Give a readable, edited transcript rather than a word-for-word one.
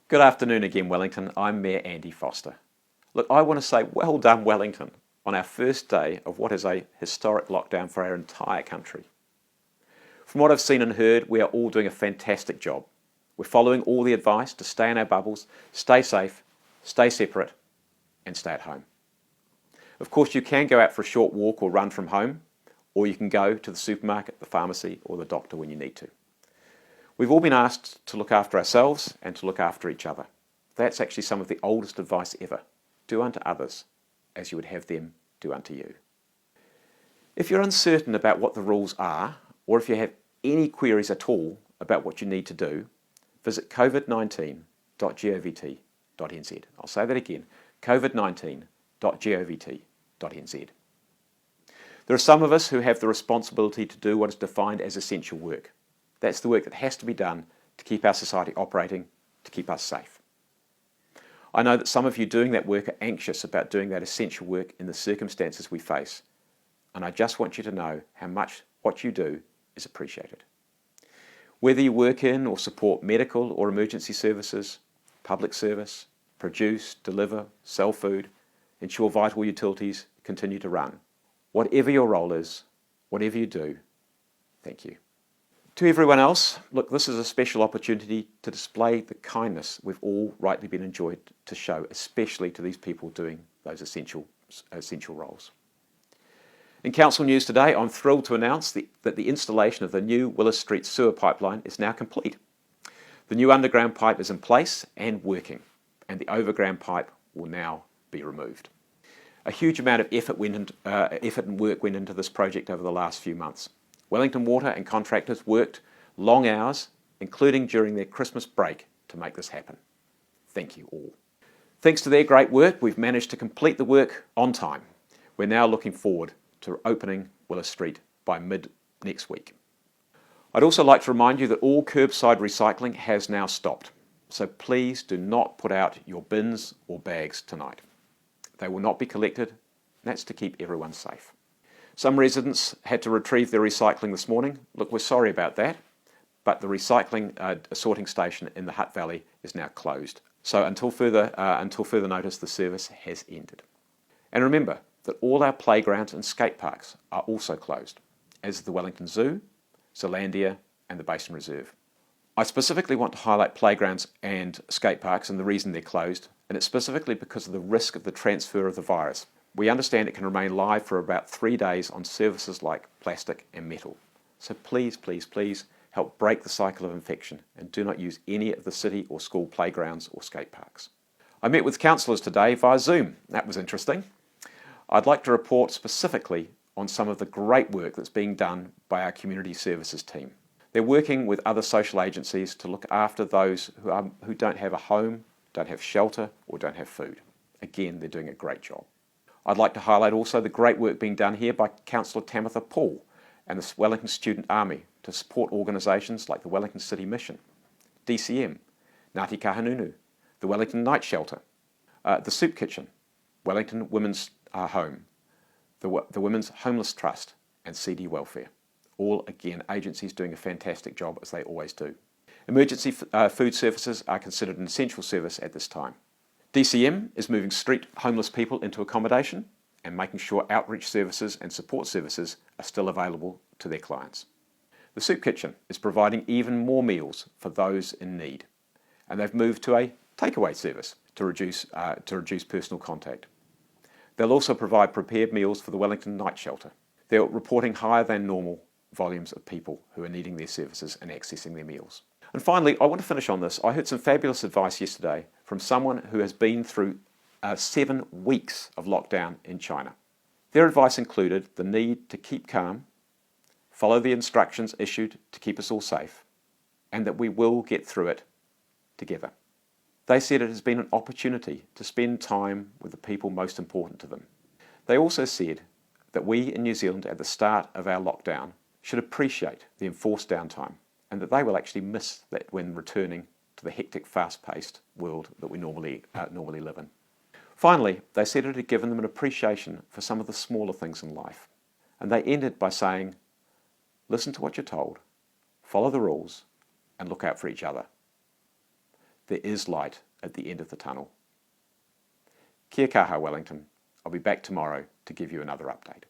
Good afternoon again, Wellington. I'm Mayor Andy Foster. Look, I want to say well done, Wellington, on our first day of what is a historic lockdown for our entire country. From what I've seen and heard, we are all doing a fantastic job. We're following all the advice to stay in our bubbles, stay safe, stay separate, and stay at home. Of course, you can go out for a short walk or run from home, or you can go to the supermarket, the pharmacy, or the doctor when you need to. We've all been asked to look after ourselves and to look after each other. That's actually some of the oldest advice ever. Do unto others as you would have them do unto you. If you're uncertain about what the rules are, or if you have any queries at all about what you need to do, visit covid19.govt.nz. I'll say that again, covid19.govt.nz. There are some of us who have the responsibility to do what is defined as essential work. That's the work that has to be done to keep our society operating, to keep us safe. I know that some of you doing that work are anxious about doing that essential work in the circumstances we face, and I just want you to know how much what you do is appreciated. Whether you work in or support medical or emergency services, public service, produce, deliver, sell food, ensure vital utilities continue to run, whatever your role is, whatever you do, thank you. To everyone else, look, this is a special opportunity to display the kindness we've all rightly been enjoyed to show, especially to these people doing those essential roles. In council news today, I'm thrilled to announce that the installation of the new Willis Street sewer pipeline is now complete. The new underground pipe is in place and working, and the overground pipe will now be removed. A huge amount of effort and work went into this project over the last few months. Wellington Water and contractors worked long hours, including during their Christmas break, to make this happen. Thank you all. Thanks to their great work, we've managed to complete the work on time. We're now looking forward to opening Willis Street by mid next week. I'd also like to remind you that all curbside recycling has now stopped, so please do not put out your bins or bags tonight. They will not be collected, and that's to keep everyone safe. Some residents had to retrieve their recycling this morning. Look, we're sorry about that, but the recycling sorting station in the Hutt Valley is now closed. So until further notice, the service has ended. And remember that all our playgrounds and skate parks are also closed, as is the Wellington Zoo, Zealandia and the Basin Reserve. I specifically want to highlight playgrounds and skate parks and the reason they're closed, and it's specifically because of the risk of the transfer of the virus. We understand it can remain live for about 3 days on surfaces like plastic and metal. So please, please, please help break the cycle of infection and do not use any of the city or school playgrounds or skate parks. I met with councillors today via Zoom. That was interesting. I'd like to report specifically on some of the great work that's being done by our community services team. They're working with other social agencies to look after those who don't have a home, don't have shelter or don't have food. Again, they're doing a great job. I'd like to highlight also the great work being done here by Councillor Tamitha Paul and the Wellington Student Army to support organisations like the Wellington City Mission, DCM, Ngāti Kahungunu, the Wellington Night Shelter, the Soup Kitchen, Wellington Women's Home, the Women's Homeless Trust and CD Welfare. All, again, agencies doing a fantastic job as they always do. Emergency food services are considered an essential service at this time. DCM is moving street homeless people into accommodation and making sure outreach services and support services are still available to their clients. The Soup Kitchen is providing even more meals for those in need, and they've moved to a takeaway service to reduce personal contact. They'll also provide prepared meals for the Wellington Night Shelter. They're reporting higher than normal volumes of people who are needing their services and accessing their meals. And finally, I want to finish on this. I heard some fabulous advice yesterday from someone who has been through 7 weeks of lockdown in China. Their advice included the need to keep calm, follow the instructions issued to keep us all safe, and that we will get through it together. They said it has been an opportunity to spend time with the people most important to them. They also said that we in New Zealand at the start of our lockdown should appreciate the enforced downtime, and that they will actually miss that when returning to the hectic, fast-paced world that we normally live in. Finally, they said it had given them an appreciation for some of the smaller things in life. And they ended by saying, listen to what you're told, follow the rules, and look out for each other. there is light at the end of the tunnel. Kia kaha, Wellington. I'll be back tomorrow to give you another update.